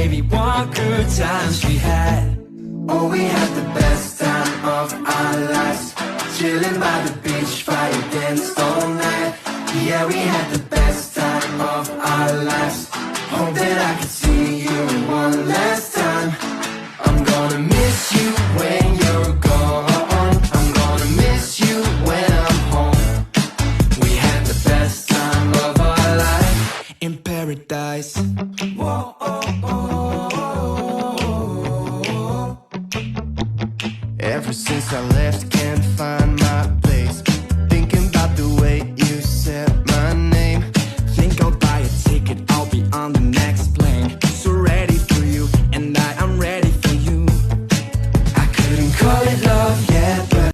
maybe one good times we had. Oh, we had the best time of our lives, chilling by the beach, fire danced all night. Yeah, we had the best time of our lives. Hope that I could see